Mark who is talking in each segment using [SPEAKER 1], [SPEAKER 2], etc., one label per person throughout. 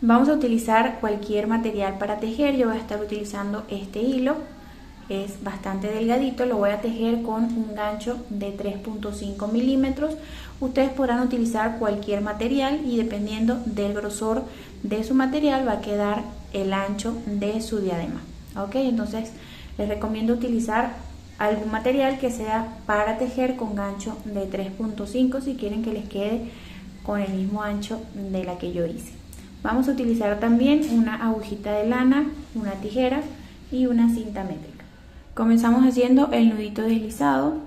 [SPEAKER 1] Vamos a utilizar cualquier material para tejer. Yo voy a estar utilizando este hilo, es bastante delgadito, lo voy a tejer con un gancho de 3.5 milímetros. Ustedes podrán utilizar cualquier material y dependiendo del grosor de su material va a quedar el ancho de su diadema. Ok, entonces les recomiendo utilizar algún material que sea para tejer con gancho de 3.5 si quieren que les quede con el mismo ancho de la que yo hice. Vamos a utilizar también una agujita de lana, una tijera y una cinta métrica. Comenzamos haciendo el nudito deslizado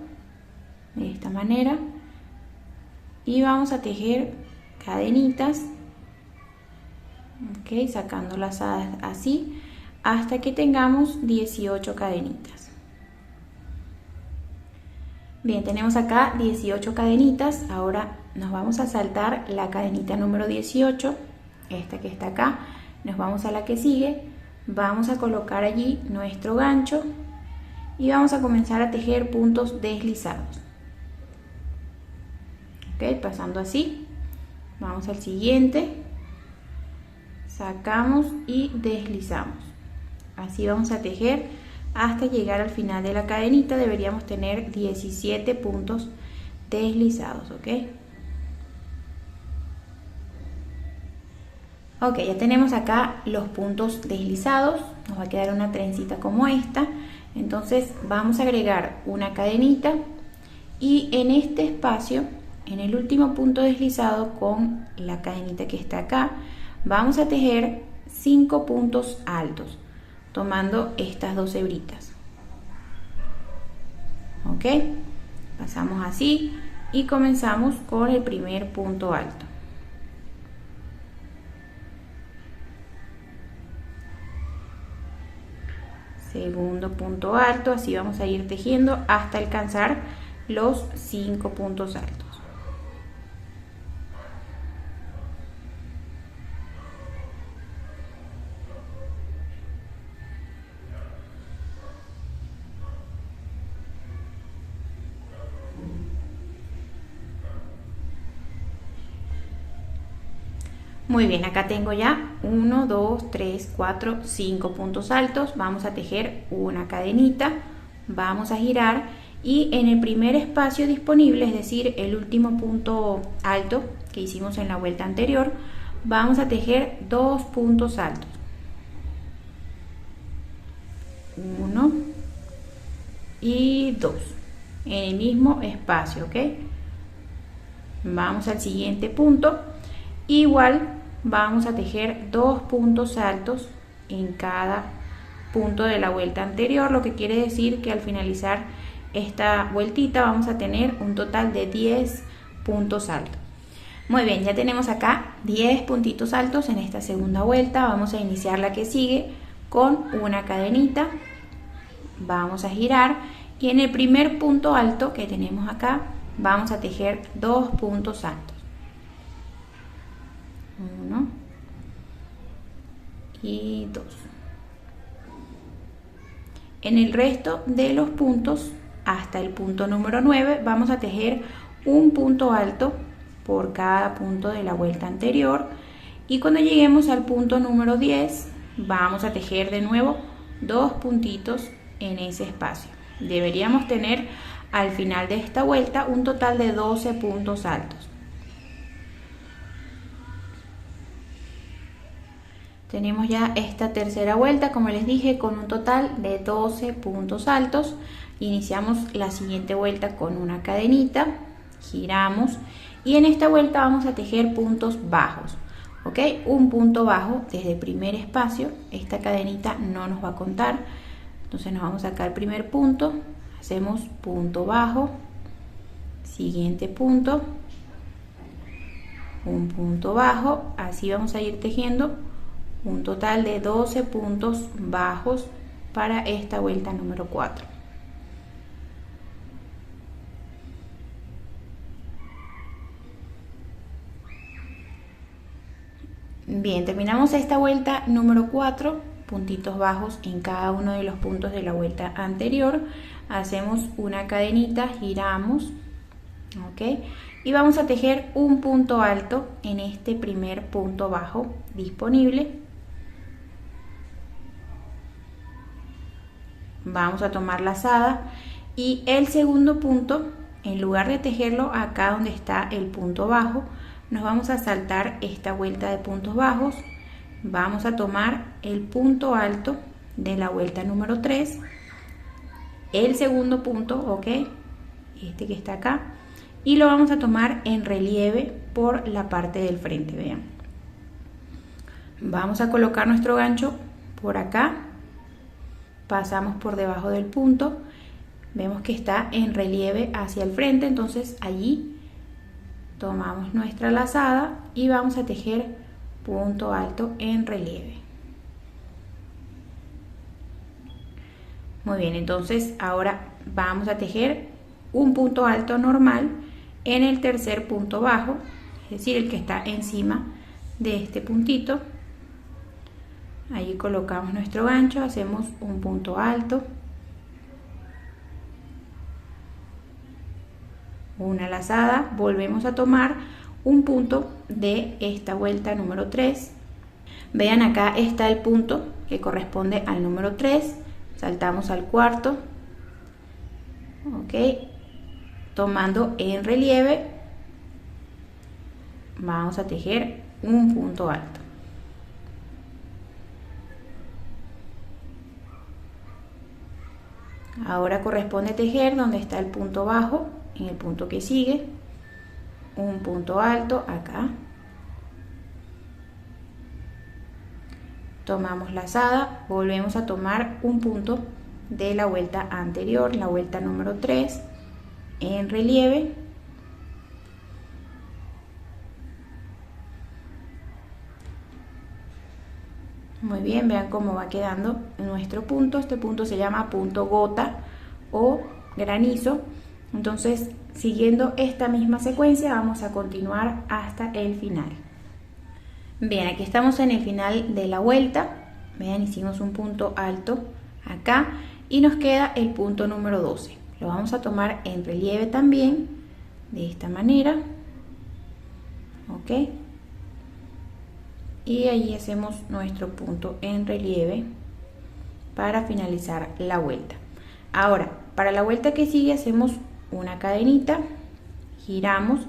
[SPEAKER 1] de esta manera y vamos a tejer cadenitas, ok, sacando lazadas así hasta que tengamos 18 cadenitas. Bien, tenemos acá 18 cadenitas. Ahora nos vamos a saltar la cadenita número 18, esta que está acá. Nos vamos a la que sigue, vamos a colocar allí nuestro gancho y vamos a comenzar a tejer puntos deslizados. Ok, pasando así. Vamos al siguiente, sacamos y deslizamos. Así vamos a tejer hasta llegar al final de la cadenita. Deberíamos tener 17 puntos deslizados, ¿ok? Ok, ya tenemos acá los puntos deslizados. Nos va a quedar una trencita como esta. Entonces vamos a agregar una cadenita y en este espacio, en el último punto deslizado con la cadenita que está acá, vamos a tejer 5 puntos altos, tomando estas dos hebritas. Ok, pasamos así y comenzamos con el primer punto alto. Segundo punto alto, así vamos a ir tejiendo hasta alcanzar los 5 puntos altos. Muy bien, acá tengo ya 1, 2, 3, 4, 5 puntos altos. Vamos a tejer una cadenita, vamos a girar y en el primer espacio disponible, es decir, el último punto alto que hicimos en la vuelta anterior, vamos a tejer 2 puntos altos. 1 y 2 en el mismo espacio, ¿ok? Vamos al siguiente punto. Igual vamos a tejer 2 puntos altos en cada punto de la vuelta anterior, lo que quiere decir que al finalizar esta vueltita vamos a tener un total de 10 puntos altos. Muy bien, ya tenemos acá 10 puntitos altos en esta segunda vuelta. Vamos a iniciar la que sigue con una cadenita, vamos a girar y en el primer punto alto que tenemos acá vamos a tejer 2 puntos altos. 1 y 2. En el resto de los puntos hasta el punto número 9 vamos a tejer un punto alto por cada punto de la vuelta anterior y cuando lleguemos al punto número 10 vamos a tejer de nuevo 2 puntitos en ese espacio. Deberíamos tener al final de esta vuelta un total de 12 puntos altos. Tenemos ya esta tercera vuelta, como les dije, con un total de 12 puntos altos. Iniciamos la siguiente vuelta con una cadenita, giramos y en esta vuelta vamos a tejer puntos bajos. ¿Ok? Un punto bajo desde el primer espacio. Esta cadenita no nos va a contar. Entonces nos vamos a sacar el primer punto, hacemos punto bajo, siguiente punto, un punto bajo, así vamos a ir tejiendo un total de 12 puntos bajos para esta vuelta número 4. Bien, terminamos esta vuelta número 4, puntitos bajos en cada uno de los puntos de la vuelta anterior. Hacemos una cadenita, giramos, ¿ok? y vamos a tejer un punto alto en este primer punto bajo disponible. Vamos a tomar lazada y el segundo punto, en lugar de tejerlo acá donde está el punto bajo, nos vamos a saltar esta vuelta de puntos bajos. Vamos a tomar el punto alto de la vuelta número 3, el segundo punto, ok, este que está acá, y lo vamos a tomar en relieve por la parte del frente. Vean, vamos a colocar nuestro gancho por acá, pasamos por debajo del punto, vemos que está en relieve hacia el frente, entonces allí tomamos nuestra lazada y vamos a tejer punto alto en relieve. Muy bien, entonces ahora vamos a tejer un punto alto normal en el tercer punto bajo, es decir, el que está encima de este puntito. Allí colocamos nuestro gancho, hacemos un punto alto, una lazada, volvemos a tomar un punto de esta vuelta número 3. Vean, acá está el punto que corresponde al número 3, saltamos al cuarto, ok, tomando en relieve vamos a tejer un punto alto. Ahora corresponde tejer donde está el punto bajo, en el punto que sigue, un punto alto acá, tomamos lazada, volvemos a tomar un punto de la vuelta anterior, la vuelta número 3, en relieve, muy bien, vean cómo va quedando nuestro punto. Este punto se llama punto gota o granizo. Entonces, siguiendo esta misma secuencia, vamos a continuar hasta el final. Bien, aquí estamos en el final de la vuelta. Vean, hicimos un punto alto acá y nos queda el punto número 12. Lo vamos a tomar en relieve también, de esta manera, ok, y allí hacemos nuestro punto en relieve para finalizar la vuelta. Ahora, para la vuelta que sigue hacemos una cadenita, giramos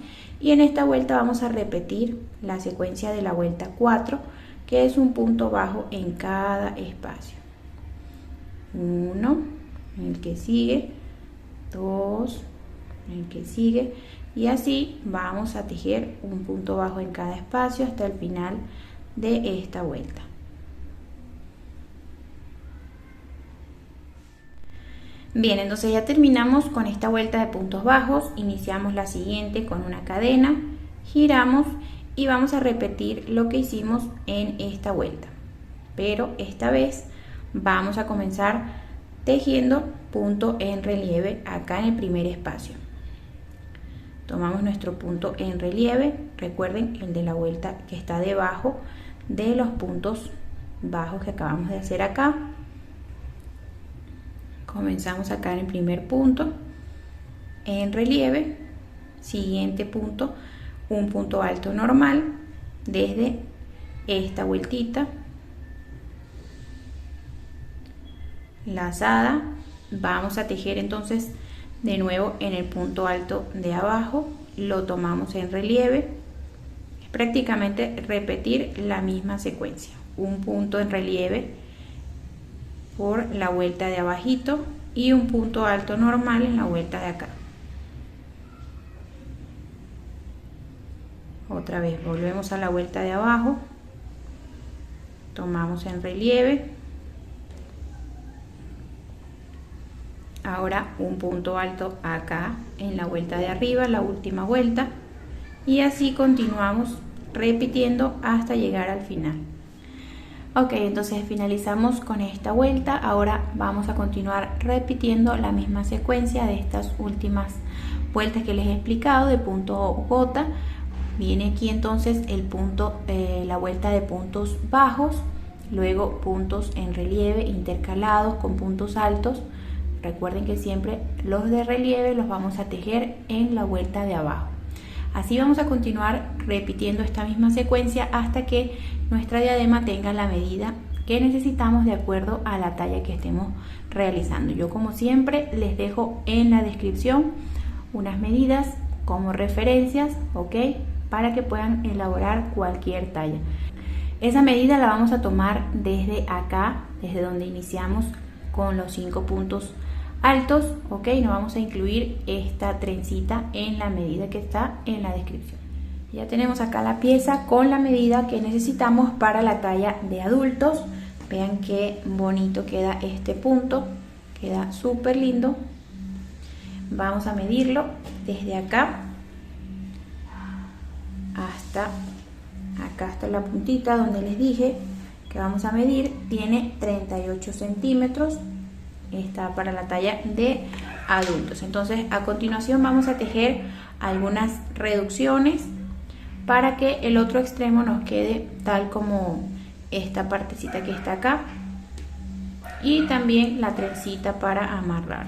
[SPEAKER 1] y en esta vuelta vamos a repetir la secuencia de la vuelta 4, que es un punto bajo en cada espacio. 1, en el que sigue, 2, en el que sigue, y así vamos a tejer un punto bajo en cada espacio hasta el final de esta vuelta. Bien, entonces ya terminamos con esta vuelta de puntos bajos. Iniciamos la siguiente con una cadena, giramos y vamos a repetir lo que hicimos en esta vuelta, pero esta vez vamos a comenzar tejiendo punto en relieve acá en el primer espacio. Tomamos nuestro punto en relieve, recuerden el de la vuelta que está debajo de los puntos bajos que acabamos de hacer acá. Comenzamos acá en el primer punto en relieve, siguiente punto, un punto alto normal desde esta vueltita, lazada, vamos a tejer entonces de nuevo en el punto alto de abajo, lo tomamos en relieve, es prácticamente repetir la misma secuencia, un punto en relieve por la vuelta de abajito y un punto alto normal en la vuelta de acá. Otra vez volvemos a la vuelta de abajo, tomamos en relieve, ahora un punto alto acá en la vuelta de arriba, la última vuelta, y así continuamos repitiendo hasta llegar al final. Ok, entonces finalizamos con esta vuelta. Ahora vamos a continuar repitiendo la misma secuencia de estas últimas vueltas que les he explicado de punto gota. Viene aquí entonces el punto, la vuelta de puntos bajos, luego puntos en relieve intercalados con puntos altos. Recuerden que siempre los de relieve los vamos a tejer en la vuelta de abajo. Así vamos a continuar repitiendo esta misma secuencia hasta que nuestra diadema tenga la medida que necesitamos de acuerdo a la talla que estemos realizando. Yo, como siempre, les dejo en la descripción unas medidas como referencias, ¿ok? Para que puedan elaborar cualquier talla. Esa medida la vamos a tomar desde acá, desde donde iniciamos con los 5 puntos altos, ¿ok? No vamos a incluir esta trencita en la medida que está en la descripción. Ya tenemos acá la pieza con la medida que necesitamos para la talla de adultos. Vean qué bonito queda este punto, queda súper lindo. Vamos a medirlo desde acá hasta acá, hasta la puntita donde les dije que vamos a medir. Tiene 38 centímetros. Está para la talla de adultos. Entonces, a continuación vamos a tejer algunas reducciones para que el otro extremo nos quede tal como esta partecita que está acá, y también la trencita para amarrar.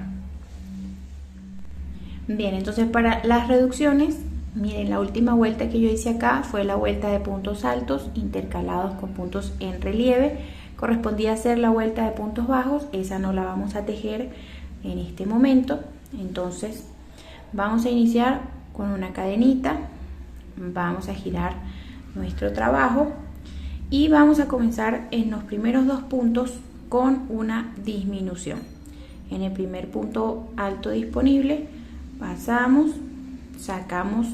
[SPEAKER 1] Bien, entonces para las reducciones, miren, la última vuelta que yo hice acá fue la vuelta de puntos altos intercalados con puntos en relieve. Correspondía hacer la vuelta de puntos bajos, esa no la vamos a tejer en este momento. Entonces vamos a iniciar con una cadenita, vamos a girar nuestro trabajo y vamos a comenzar en los primeros 2 puntos con una disminución. En el primer punto alto disponible pasamos, sacamos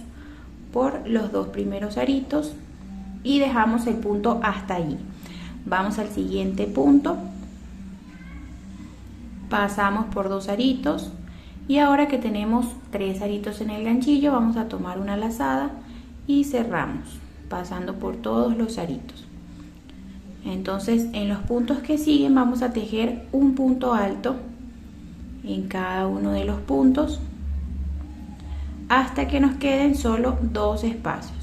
[SPEAKER 1] por los 2 primeros aritos y dejamos el punto hasta allí. Vamos al siguiente punto, pasamos por 2 aritos y ahora que tenemos 3 aritos en el ganchillo, vamos a tomar una lazada y cerramos pasando por todos los aritos. Entonces, en los puntos que siguen vamos a tejer un punto alto en cada uno de los puntos hasta que nos queden solo 2 espacios.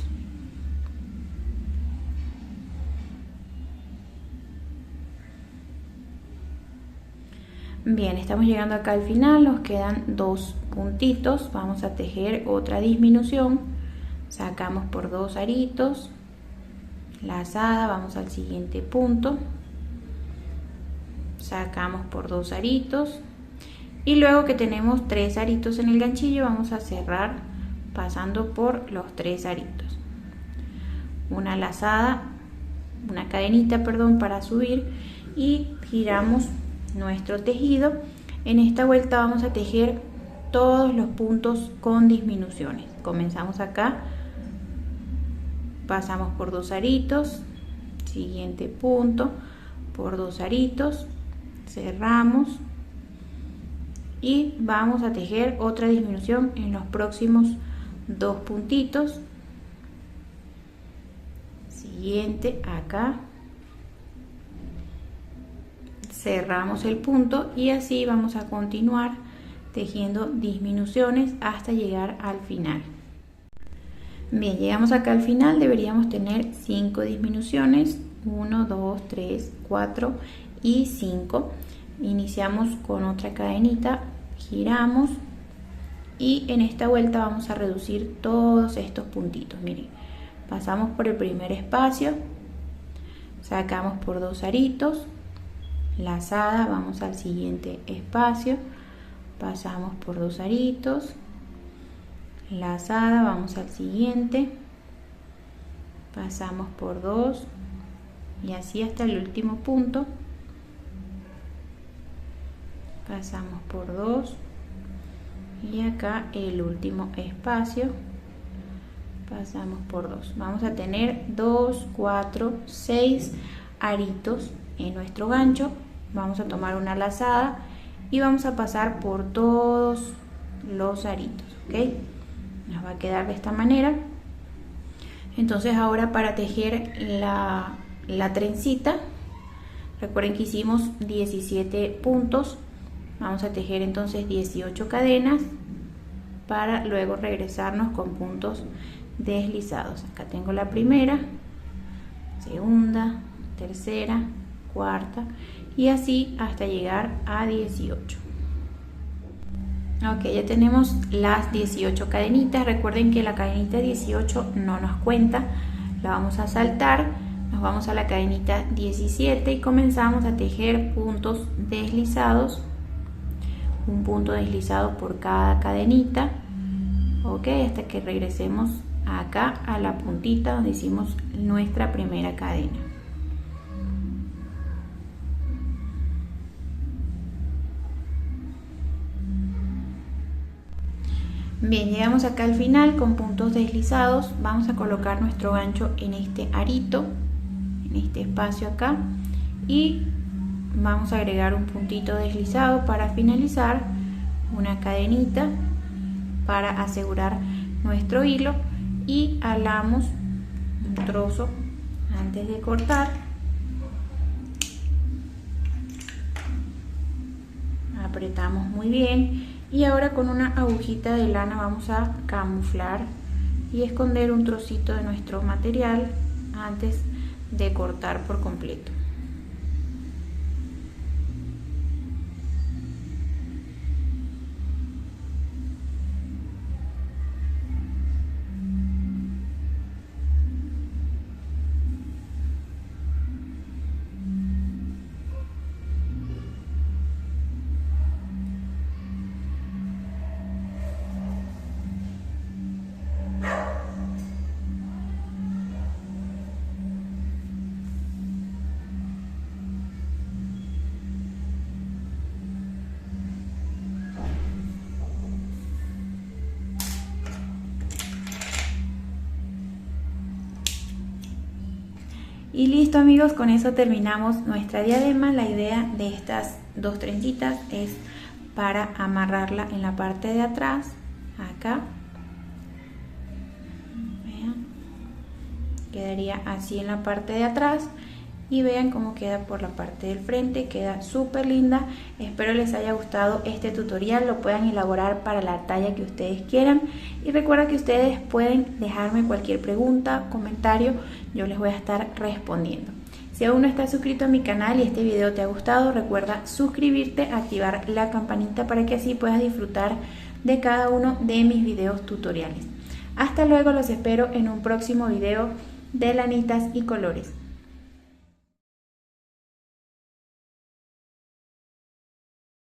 [SPEAKER 1] Bien, estamos llegando acá al final, nos quedan 2 puntitos. Vamos a tejer otra disminución, sacamos por 2 aritos, lazada, vamos al siguiente punto, sacamos por 2 aritos y luego que tenemos 3 aritos en el ganchillo vamos a cerrar pasando por los 3 aritos, una lazada, una cadenita, perdón, para subir y giramos nuestro tejido. En esta vuelta vamos a tejer todos los puntos con disminuciones. Comenzamos acá, pasamos por 2 aritos, siguiente punto, por 2 aritos, cerramos y vamos a tejer otra disminución en los próximos 2 puntitos. Siguiente acá, cerramos el punto y así vamos a continuar tejiendo disminuciones hasta llegar al final. Bien, llegamos acá al final, deberíamos tener 5 disminuciones, 1, 2, 3, 4 y 5. Iniciamos con otra cadenita, giramos y en esta vuelta vamos a reducir todos estos puntitos. Miren, pasamos por el primer espacio, sacamos por 2 aritos, lazada, vamos al siguiente espacio, pasamos por 2 aritos, lazada, vamos al siguiente, pasamos por 2 y así hasta el último punto, pasamos por 2 y acá el último espacio, pasamos por 2. Vamos a tener 2, 4, 6 aritos en nuestro gancho. Vamos a tomar una lazada y vamos a pasar por todos los aritos, ¿ok? Nos va a quedar de esta manera. Entonces ahora para tejer la trencita, recuerden que hicimos 17 puntos, vamos a tejer entonces 18 cadenas para luego regresarnos con puntos deslizados. Acá tengo la primera, segunda, tercera, cuarta y así hasta llegar a 18. Ok, ya tenemos las 18 cadenitas. Recuerden que la cadenita 18 no nos cuenta, la vamos a saltar. Nos vamos a la cadenita 17 y comenzamos a tejer puntos deslizados, un punto deslizado por cada cadenita, ok, hasta que regresemos acá a la puntita donde hicimos nuestra primera cadena. Bien, llegamos acá al final con puntos deslizados. Vamos a colocar nuestro gancho en este arito, en este espacio acá, y vamos a agregar un puntito deslizado para finalizar, una cadenita para asegurar nuestro hilo, y alamos un trozo antes de cortar. Apretamos muy bien y ahora con una agujita de lana vamos a camuflar y esconder un trocito de nuestro material antes de cortar por completo. Y listo amigos, con eso terminamos nuestra diadema. La idea de estas dos trencitas es para amarrarla en la parte de atrás, acá. Vean, quedaría así en la parte de atrás. Y vean cómo queda por la parte del frente, queda súper linda. Espero les haya gustado este tutorial, lo puedan elaborar para la talla que ustedes quieran. Y recuerda que ustedes pueden dejarme cualquier pregunta, comentario, yo les voy a estar respondiendo. Si aún no estás suscrito a mi canal y este video te ha gustado, recuerda suscribirte, activar la campanita para que así puedas disfrutar de cada uno de mis videos tutoriales. Hasta luego, los espero en un próximo video de lanitas y colores.